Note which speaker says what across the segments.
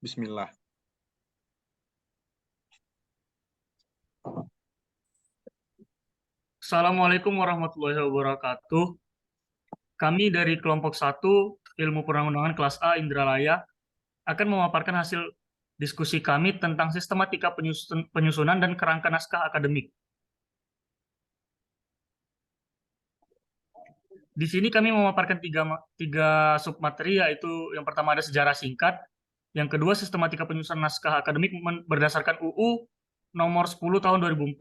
Speaker 1: Bismillah.
Speaker 2: Assalamualaikum warahmatullahi wabarakatuh. Kami dari kelompok 1 Ilmu Perundang-undangan kelas A Indralaya akan memaparkan hasil diskusi kami tentang sistematika penyusunan dan kerangka naskah akademik. Di sini kami memaparkan tiga submateri, yaitu yang pertama ada sejarah singkat, yang kedua sistematika penyusunan naskah akademik berdasarkan UU nomor 10 tahun 2004,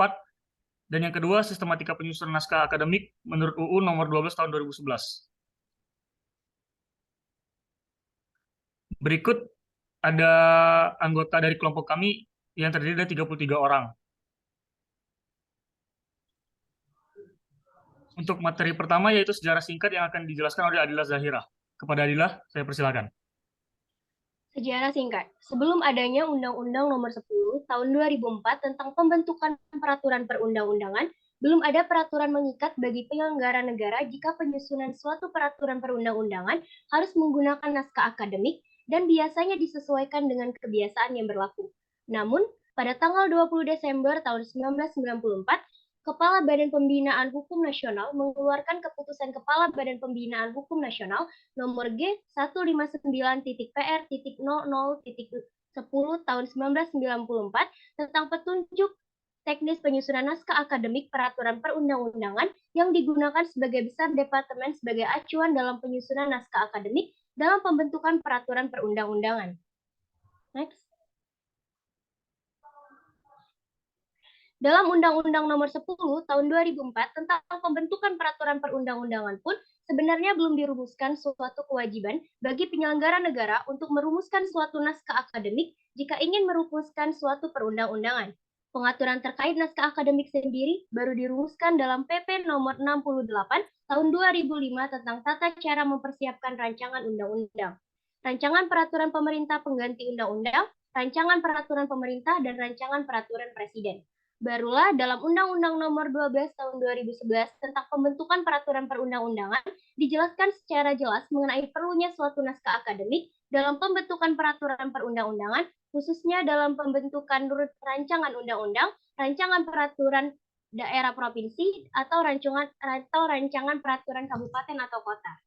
Speaker 2: dan yang kedua sistematika penyusunan naskah akademik menurut UU nomor 12 tahun 2011. Berikut ada anggota dari kelompok kami yang terdiri dari 33 orang. Untuk materi pertama yaitu sejarah singkat yang akan dijelaskan oleh Adila Zahira. Kepada Adila, saya persilakan.
Speaker 3: Sejarah singkat. Sebelum adanya Undang-Undang Nomor 10 Tahun 2004 tentang pembentukan peraturan perundang-undangan, belum ada peraturan mengikat bagi penyelenggara negara jika penyusunan suatu peraturan perundang-undangan harus menggunakan naskah akademik dan biasanya disesuaikan dengan kebiasaan yang berlaku. Namun, pada tanggal 20 Desember tahun 1994, Kepala Badan Pembinaan Hukum Nasional mengeluarkan keputusan Kepala Badan Pembinaan Hukum Nasional nomor G159.PR.00.10 tahun 1994 tentang petunjuk teknis penyusunan naskah akademik peraturan perundang-undangan yang digunakan sebagai besar departemen sebagai acuan dalam penyusunan naskah akademik dalam pembentukan peraturan perundang-undangan. Next. Dalam Undang-Undang Nomor 10 Tahun 2004 tentang pembentukan peraturan perundang-undangan pun sebenarnya belum dirumuskan suatu kewajiban bagi penyelenggara negara untuk merumuskan suatu naskah akademik jika ingin merumuskan suatu perundang-undangan. Pengaturan terkait naskah akademik sendiri baru dirumuskan dalam PP Nomor 68 Tahun 2005 tentang tata cara mempersiapkan rancangan undang-undang, rancangan peraturan pemerintah pengganti undang-undang, rancangan peraturan pemerintah, dan rancangan peraturan presiden. Barulah dalam Undang-Undang Nomor 12 Tahun 2011 tentang pembentukan peraturan perundang-undangan dijelaskan secara jelas mengenai perlunya suatu naskah akademik dalam pembentukan peraturan perundang-undangan, khususnya dalam pembentukan rancangan undang-undang, rancangan peraturan daerah provinsi, atau rancangan peraturan kabupaten atau kota.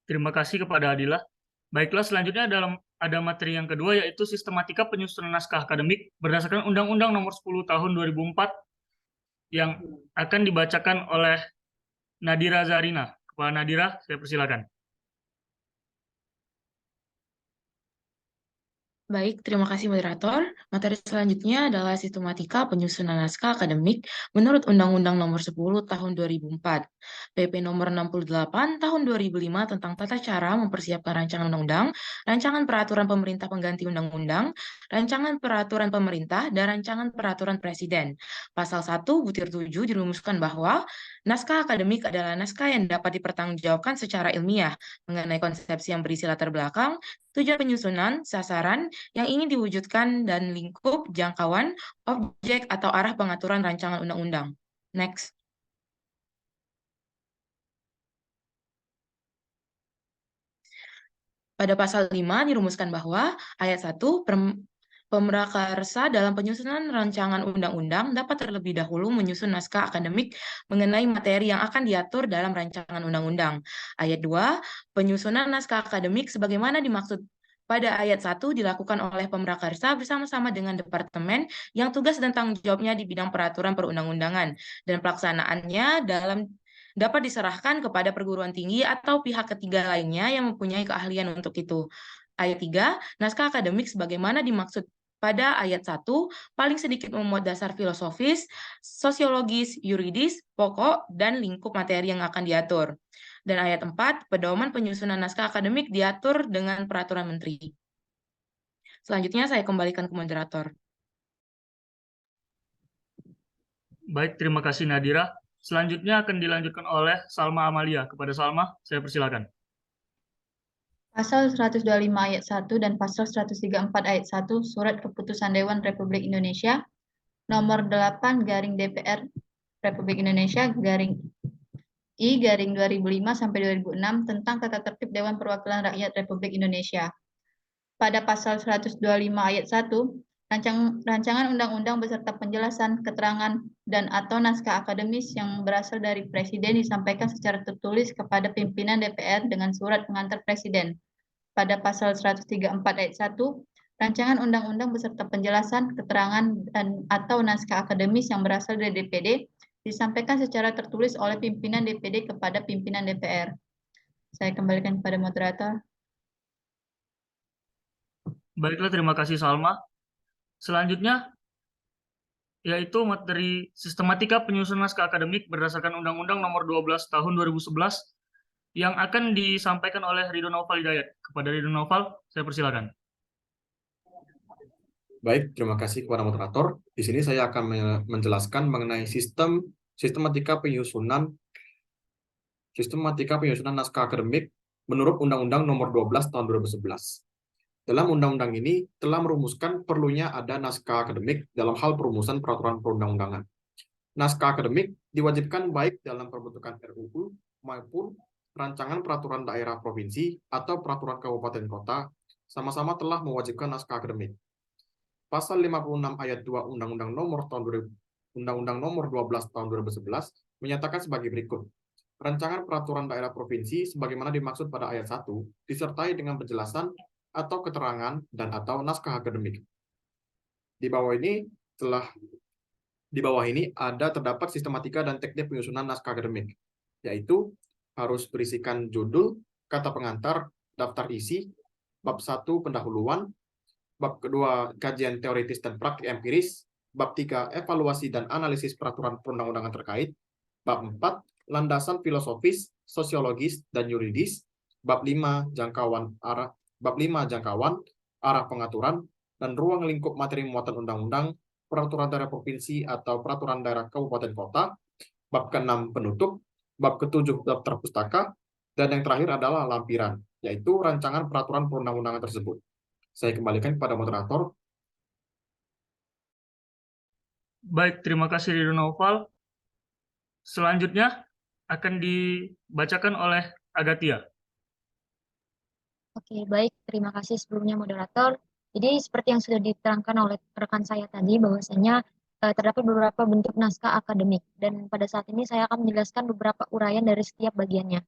Speaker 2: Terima kasih kepada Adila. Baiklah, selanjutnya ada materi yang kedua yaitu sistematika penyusunan naskah akademik berdasarkan Undang-Undang Nomor 10 Tahun 2004 yang akan dibacakan oleh Nadira Zarina. Kepada Nadira, saya persilakan.
Speaker 4: Baik, terima kasih moderator. Materi selanjutnya adalah sistematika penyusunan naskah akademik menurut Undang-Undang Nomor 10 Tahun 2004, PP Nomor 68 Tahun 2005 tentang tata cara mempersiapkan rancangan undang-undang, rancangan peraturan pemerintah pengganti undang-undang, rancangan peraturan pemerintah, dan rancangan peraturan presiden. Pasal 1 butir 7 dirumuskan bahwa naskah akademik adalah naskah yang dapat dipertanggungjawabkan secara ilmiah mengenai konsepsi yang berisi latar belakang, tujuan penyusunan, sasaran yang ingin diwujudkan, dan lingkup, jangkauan, objek, atau arah pengaturan rancangan undang-undang. Next. Pada pasal 5 dirumuskan bahwa ayat 1 pemrakarsa dalam penyusunan rancangan undang-undang dapat terlebih dahulu menyusun naskah akademik mengenai materi yang akan diatur dalam rancangan undang-undang. Ayat 2, penyusunan naskah akademik sebagaimana dimaksud pada ayat 1 dilakukan oleh pemrakarsa bersama-sama dengan departemen yang tugas dan tanggung jawabnya di bidang peraturan perundang-undangan dan pelaksanaannya dapat diserahkan kepada perguruan tinggi atau pihak ketiga lainnya yang mempunyai keahlian untuk itu. Ayat 3, naskah akademik sebagaimana dimaksud pada ayat 1 paling sedikit memuat dasar filosofis, sosiologis, yuridis, pokok, dan lingkup materi yang akan diatur. Dan ayat 4, pedoman penyusunan naskah akademik diatur dengan peraturan menteri. Selanjutnya saya kembalikan ke moderator.
Speaker 2: Baik, terima kasih Nadira. Selanjutnya akan dilanjutkan oleh Salma Amalia. Kepada Salma, saya persilakan.
Speaker 5: Pasal 125 ayat 1 dan Pasal 134 ayat 1 Surat Keputusan Dewan Republik Indonesia nomor 8 garing DPR Republik Indonesia garing I-2005-2006 tentang tata tertib Dewan Perwakilan Rakyat Republik Indonesia. Pada pasal 125 ayat 1, rancangan undang-undang beserta penjelasan, keterangan, dan atau naskah akademis yang berasal dari Presiden disampaikan secara tertulis kepada pimpinan DPR dengan surat pengantar Presiden. Pada pasal 134 ayat 1, rancangan undang-undang beserta penjelasan, keterangan, dan atau naskah akademis yang berasal dari DPD disampaikan secara tertulis oleh pimpinan DPD kepada pimpinan DPR. Saya kembalikan kepada moderator.
Speaker 2: Baiklah, terima kasih Salma. Selanjutnya, yaitu materi sistematika penyusunan naskah akademik berdasarkan Undang-Undang Nomor 12 Tahun 2011 yang akan disampaikan oleh Ridho Naufal Hidayat. Kepada Ridho Naufal, saya persilakan.
Speaker 1: Baik, terima kasih kepada moderator. Di sini saya akan menjelaskan mengenai sistematika penyusunan naskah akademik menurut Undang-Undang Nomor 12 Tahun 2011. Dalam undang-undang ini telah merumuskan perlunya ada naskah akademik dalam hal perumusan peraturan perundang-undangan. Naskah akademik diwajibkan baik dalam pembentukan RUU maupun rancangan peraturan daerah provinsi atau peraturan kabupaten kota, sama-sama telah mewajibkan naskah akademik. Pasal 56 ayat 2 Undang-Undang Nomor 12 Tahun 2011 menyatakan sebagai berikut. Rancangan peraturan daerah provinsi sebagaimana dimaksud pada ayat 1 disertai dengan penjelasan atau keterangan dan atau naskah akademik. Di bawah ini terdapat sistematika dan teknik penyusunan naskah akademik, yaitu harus berisikan judul, kata pengantar, daftar isi, bab 1 pendahuluan, bab kedua kajian teoritis dan praktik empiris, bab 3 evaluasi dan analisis peraturan perundang-undangan terkait, bab 4 landasan filosofis, sosiologis dan yuridis, bab 5 jangkauan, arah pengaturan, dan ruang lingkup materi muatan undang-undang, peraturan daerah provinsi atau peraturan daerah kabupaten kota, bab ke-6 penutup, bab ke-7 daftar pustaka, dan yang terakhir adalah lampiran, yaitu rancangan peraturan perundang-undangan tersebut. Saya kembalikan kepada moderator.
Speaker 2: Baik, terima kasih Ridho Naufal. Selanjutnya akan dibacakan oleh Agatia.
Speaker 6: Oke, baik. Terima kasih sebelumnya moderator. Jadi seperti yang sudah diterangkan oleh rekan saya tadi, bahwasanya terdapat beberapa bentuk naskah akademik. Dan pada saat ini saya akan menjelaskan beberapa uraian dari setiap bagiannya.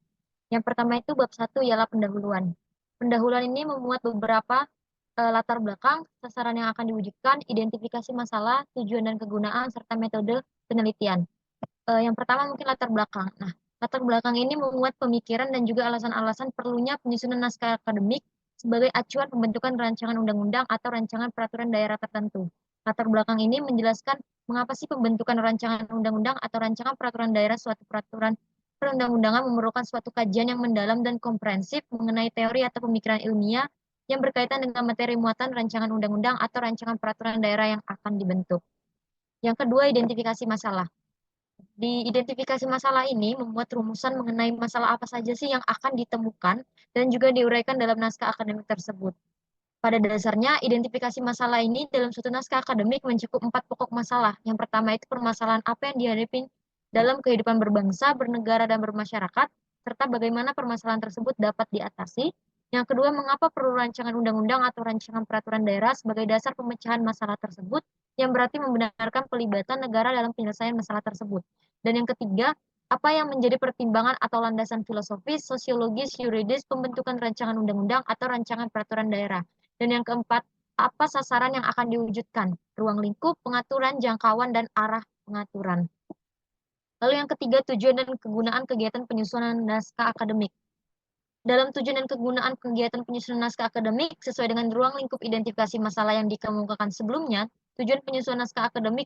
Speaker 6: Yang pertama itu bab 1 ialah pendahuluan. Pendahuluan ini memuat beberapa latar belakang, sasaran yang akan diwujudkan, identifikasi masalah, tujuan dan kegunaan, serta metode penelitian. Yang pertama mungkin latar belakang. Nah, latar belakang ini memuat pemikiran dan juga alasan-alasan perlunya penyusunan naskah akademik sebagai acuan pembentukan rancangan undang-undang atau rancangan peraturan daerah tertentu. Latar belakang ini menjelaskan mengapa sih pembentukan rancangan undang-undang atau rancangan peraturan daerah suatu peraturan perundang-undangan memerlukan suatu kajian yang mendalam dan komprehensif mengenai teori atau pemikiran ilmiah yang berkaitan dengan materi muatan rancangan undang-undang atau rancangan peraturan daerah yang akan dibentuk. Yang kedua, identifikasi masalah. Di identifikasi masalah ini memuat rumusan mengenai masalah apa saja sih yang akan ditemukan dan juga diuraikan dalam naskah akademik tersebut. Pada dasarnya, identifikasi masalah ini dalam suatu naskah akademik mencakup 4 pokok masalah. Yang pertama itu permasalahan apa yang dihadapi dalam kehidupan berbangsa, bernegara, dan bermasyarakat, serta bagaimana permasalahan tersebut dapat diatasi. Yang kedua, mengapa perlu rancangan undang-undang atau rancangan peraturan daerah sebagai dasar pemecahan masalah tersebut, yang berarti membenarkan pelibatan negara dalam penyelesaian masalah tersebut. Dan yang ketiga, apa yang menjadi pertimbangan atau landasan filosofis, sosiologis, yuridis, pembentukan rancangan undang-undang atau rancangan peraturan daerah. Dan yang keempat, apa sasaran yang akan diwujudkan, ruang lingkup, pengaturan, jangkauan, dan arah pengaturan. Lalu yang ketiga, tujuan dan kegunaan kegiatan penyusunan naskah akademik. Dalam tujuan dan kegunaan kegiatan penyusunan naskah akademik, sesuai dengan ruang lingkup identifikasi masalah yang dikemukakan sebelumnya, tujuan penyusunan naskah akademik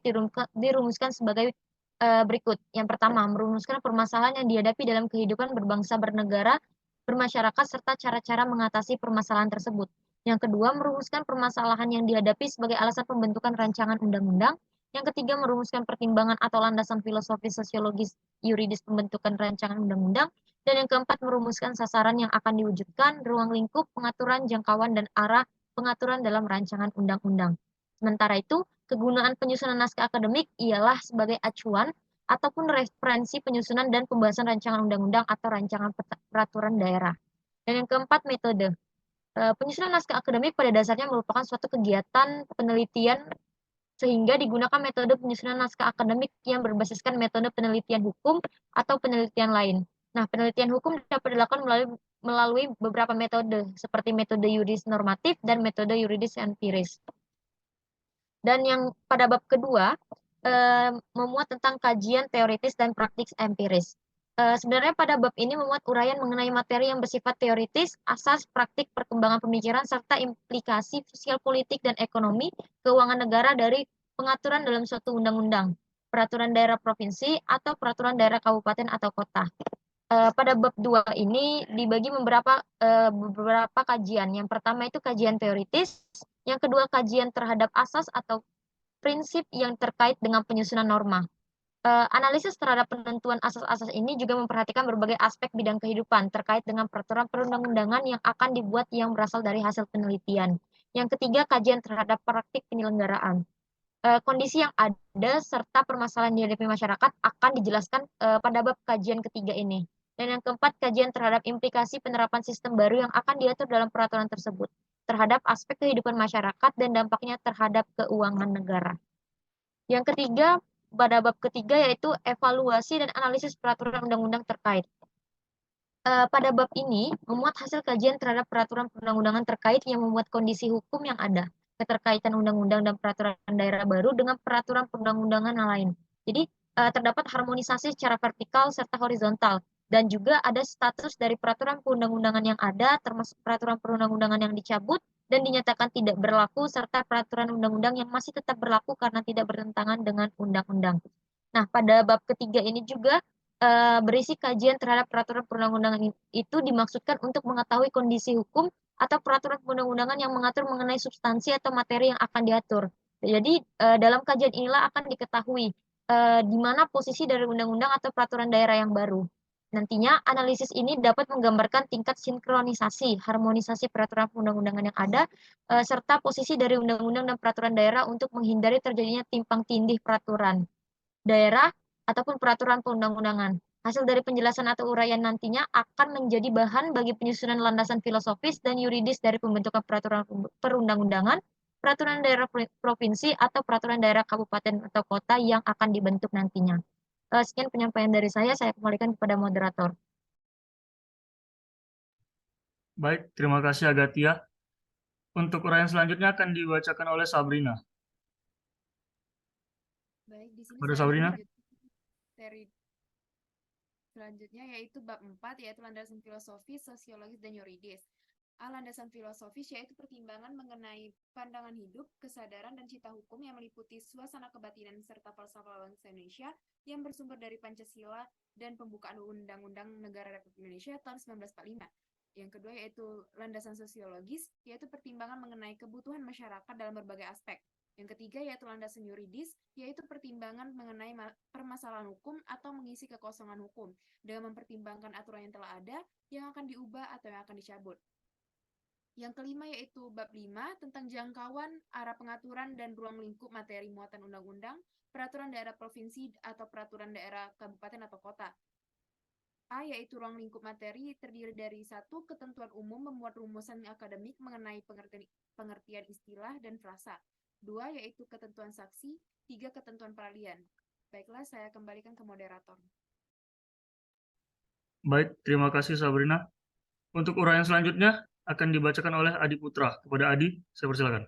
Speaker 6: dirumuskan sebagai berikut. Yang pertama, merumuskan permasalahan yang dihadapi dalam kehidupan berbangsa, bernegara, bermasyarakat, serta cara-cara mengatasi permasalahan tersebut. Yang kedua, merumuskan permasalahan yang dihadapi sebagai alasan pembentukan rancangan undang-undang. Yang ketiga, merumuskan pertimbangan atau landasan filosofis, sosiologis, yuridis pembentukan rancangan undang-undang. Dan yang keempat, merumuskan sasaran yang akan diwujudkan, ruang lingkup, pengaturan, jangkauan, dan arah pengaturan dalam rancangan undang-undang. Sementara itu, kegunaan penyusunan naskah akademik ialah sebagai acuan ataupun referensi penyusunan dan pembahasan rancangan undang-undang atau rancangan peraturan daerah. Dan yang keempat, metode. Penyusunan naskah akademik pada dasarnya merupakan suatu kegiatan penelitian sehingga digunakan metode penyusunan naskah akademik yang berbasiskan metode penelitian hukum atau penelitian lain. Nah, penelitian hukum dapat dilakukan melalui beberapa metode, seperti metode yuridis normatif dan metode yuridis empiris. Dan yang pada bab kedua, memuat tentang kajian teoritis dan praktik empiris. Sebenarnya pada bab ini memuat uraian mengenai materi yang bersifat teoritis, asas, praktik, perkembangan pemikiran, serta implikasi sosial politik dan ekonomi keuangan negara dari pengaturan dalam suatu undang-undang, peraturan daerah provinsi, atau peraturan daerah kabupaten atau kota. Pada bab 2 ini dibagi beberapa kajian. Yang pertama itu kajian teoritis, yang kedua kajian terhadap asas atau prinsip yang terkait dengan penyusunan norma. Analisis terhadap penentuan asas-asas ini juga memperhatikan berbagai aspek bidang kehidupan terkait dengan peraturan perundang-undangan yang akan dibuat yang berasal dari hasil penelitian. Yang ketiga, kajian terhadap praktik penyelenggaraan. Kondisi yang ada serta permasalahan yang dihadapi masyarakat akan dijelaskan pada bab kajian ketiga ini. Dan yang keempat, kajian terhadap implikasi penerapan sistem baru yang akan diatur dalam peraturan tersebut terhadap aspek kehidupan masyarakat dan dampaknya terhadap keuangan negara. Yang ketiga, pada bab ketiga yaitu evaluasi dan analisis peraturan undang-undang terkait. Pada bab ini, memuat hasil kajian terhadap peraturan perundang-undangan terkait yang memuat kondisi hukum yang ada, keterkaitan undang-undang dan peraturan daerah baru dengan peraturan perundang-undangan yang lain. Jadi, terdapat harmonisasi secara vertikal serta horizontal, dan juga ada status dari peraturan perundang-undangan yang ada, termasuk peraturan perundang-undangan yang dicabut dan dinyatakan tidak berlaku, serta peraturan undang-undang yang masih tetap berlaku karena tidak bertentangan dengan undang-undang. Nah, pada bab ketiga ini juga berisi kajian terhadap peraturan perundang-undangan itu dimaksudkan untuk mengetahui kondisi hukum atau peraturan perundang-undangan yang mengatur mengenai substansi atau materi yang akan diatur. Jadi, dalam kajian inilah akan diketahui di mana posisi dari undang-undang atau peraturan daerah yang baru. Nantinya, analisis ini dapat menggambarkan tingkat sinkronisasi, harmonisasi peraturan perundang-undangan yang ada, serta posisi dari undang-undang dan peraturan daerah untuk menghindari terjadinya timpang tindih peraturan daerah ataupun peraturan perundang-undangan. Hasil dari penjelasan atau uraian nantinya akan menjadi bahan bagi penyusunan landasan filosofis dan yuridis dari pembentukan peraturan perundang-undangan, peraturan daerah provinsi, atau peraturan daerah kabupaten atau kota yang akan dibentuk nantinya. Sekian penyampaian dari saya kembalikan kepada moderator.
Speaker 2: Baik, terima kasih Agatia. Untuk uraian selanjutnya akan dibacakan oleh Sabrina.
Speaker 7: Baik, di sini
Speaker 2: Pada
Speaker 7: saya
Speaker 2: Sabrina.
Speaker 7: Seri selanjutnya yaitu bab 4, yaitu landasan filosofis, sosiologis, dan yuridis. Landasan filosofis yaitu pertimbangan mengenai pandangan hidup, kesadaran, dan cita hukum yang meliputi suasana kebatinan serta falsafah bangsa Indonesia yang bersumber dari Pancasila dan pembukaan Undang-Undang Negara Republik Indonesia tahun 1945. Yang kedua yaitu landasan sosiologis, yaitu pertimbangan mengenai kebutuhan masyarakat dalam berbagai aspek. Yang ketiga yaitu landasan yuridis, yaitu pertimbangan mengenai permasalahan hukum atau mengisi kekosongan hukum dengan mempertimbangkan aturan yang telah ada, yang akan diubah atau yang akan dicabut. Yang kelima yaitu bab 5 tentang jangkauan, arah pengaturan, dan ruang lingkup materi muatan undang-undang, peraturan daerah provinsi atau peraturan daerah kabupaten atau kota. A yaitu ruang lingkup materi terdiri dari 1. Ketentuan umum memuat rumusan akademik mengenai pengertian istilah dan frasa. 2 yaitu ketentuan saksi. 3 ketentuan peralihan. Baiklah, saya kembalikan ke moderator.
Speaker 2: Baik, terima kasih Sabrina. Untuk uraian selanjutnya akan dibacakan oleh Adi Putra. Kepada Adi, saya persilakan.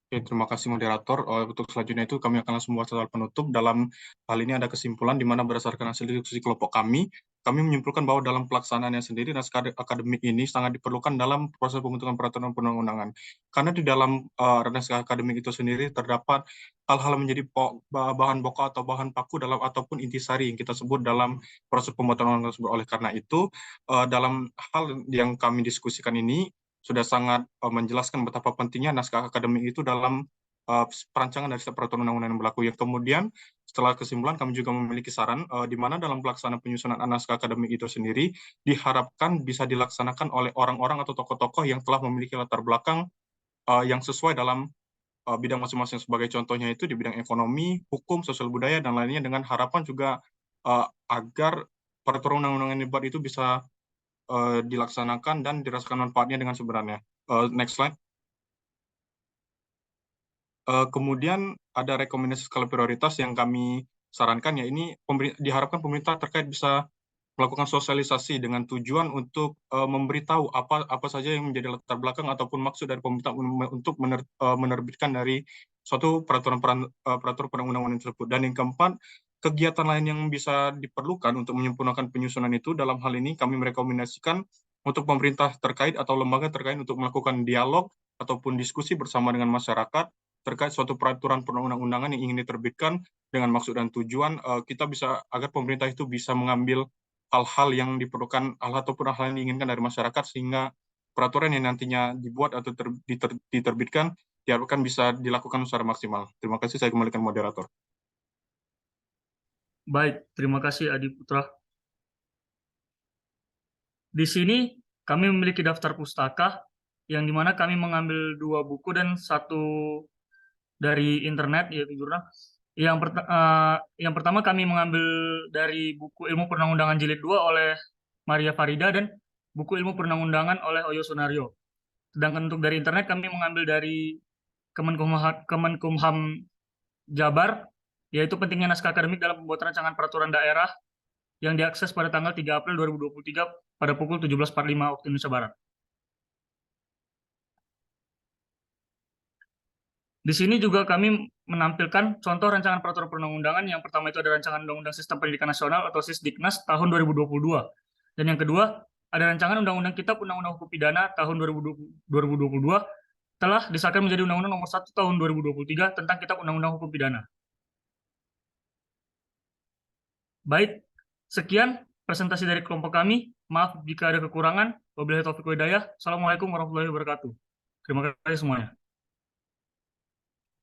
Speaker 1: Oke, terima kasih moderator. Untuk selanjutnya itu kami akan langsung membuat catatan penutup. Dalam hal ini ada kesimpulan di mana berdasarkan hasil diskusi kelompok kami menyimpulkan bahwa dalam pelaksanaannya sendiri naskah akademik ini sangat diperlukan dalam proses pembentukan peraturan perundang-undangan. Karena di dalam naskah akademik itu sendiri terdapat hal-hal menjadi bahan pokok atau bahan paku dalam ataupun intisari yang kita sebut dalam proses pembuatan undang-undang tersebut. Oleh karena itu, dalam hal yang kami diskusikan ini sudah sangat menjelaskan betapa pentingnya naskah akademik itu dalam perancangan dari setiap peraturan undang-undang yang berlaku. Yang kemudian setelah kesimpulan kami juga memiliki saran di mana dalam pelaksanaan penyusunan naskah akademik itu sendiri diharapkan bisa dilaksanakan oleh orang-orang atau tokoh-tokoh yang telah memiliki latar belakang yang sesuai dalam bidang masing-masing. Sebagai contohnya itu di bidang ekonomi, hukum, sosial budaya, dan lainnya, dengan harapan juga
Speaker 8: agar peraturan undang-undang yang dibuat itu bisa dilaksanakan dan dirasakan manfaatnya dengan sebenarnya. Next slide. Kemudian ada rekomendasi skala prioritas yang kami sarankan, ya ini diharapkan pemerintah terkait bisa melakukan sosialisasi dengan tujuan untuk memberitahu apa saja yang menjadi latar belakang ataupun maksud dari pemerintah untuk menerbitkan dari suatu peraturan perundang-undangan tersebut. Dan yang keempat, kegiatan lain yang bisa diperlukan untuk menyempurnakan penyusunan itu, dalam hal ini kami merekomendasikan untuk pemerintah terkait atau lembaga terkait untuk melakukan dialog ataupun diskusi bersama dengan masyarakat terkait suatu peraturan perundang-undangan yang ingin diterbitkan dengan maksud dan tujuan kita bisa agar pemerintah itu bisa mengambil hal-hal yang diperlukan ataupun hal yang diinginkan dari masyarakat, sehingga peraturan yang nantinya dibuat atau diterbitkan diharapkan bisa dilakukan secara maksimal. Terima kasih, saya kembalikan moderator.
Speaker 2: Baik, terima kasih Adi Putra. Di sini kami memiliki daftar pustaka yang dimana kami mengambil 2 buku dan 1 dari internet, yaitu jurnal. Yang pertama kami mengambil dari buku Ilmu Perundang-undangan Jilid 2 oleh Maria Farida dan buku Ilmu Perundang-undangan oleh Oyo Sunario. Sedangkan untuk dari internet kami mengambil dari Kemenkumham Jabar, yaitu pentingnya naskah akademik dalam pembuatan rancangan peraturan daerah yang diakses pada tanggal 3 April 2023 pada pukul 17.45 waktu Indonesia Barat. Di sini juga kami menampilkan contoh rancangan peraturan perundang-undangan. Yang pertama itu ada rancangan Undang-Undang Sistem Pendidikan Nasional atau Sisdiknas tahun 2022. Dan yang kedua, ada rancangan Undang-Undang Kitab Undang-Undang Hukum Pidana tahun 2022 telah disahkan menjadi Undang-Undang Nomor 1 tahun 2023 tentang Kitab Undang-Undang Hukum Pidana. Baik, sekian presentasi dari kelompok kami. Maaf jika ada kekurangan. Wabillahi taufiq wal hidayah. Assalamualaikum warahmatullahi wabarakatuh. Terima kasih semuanya.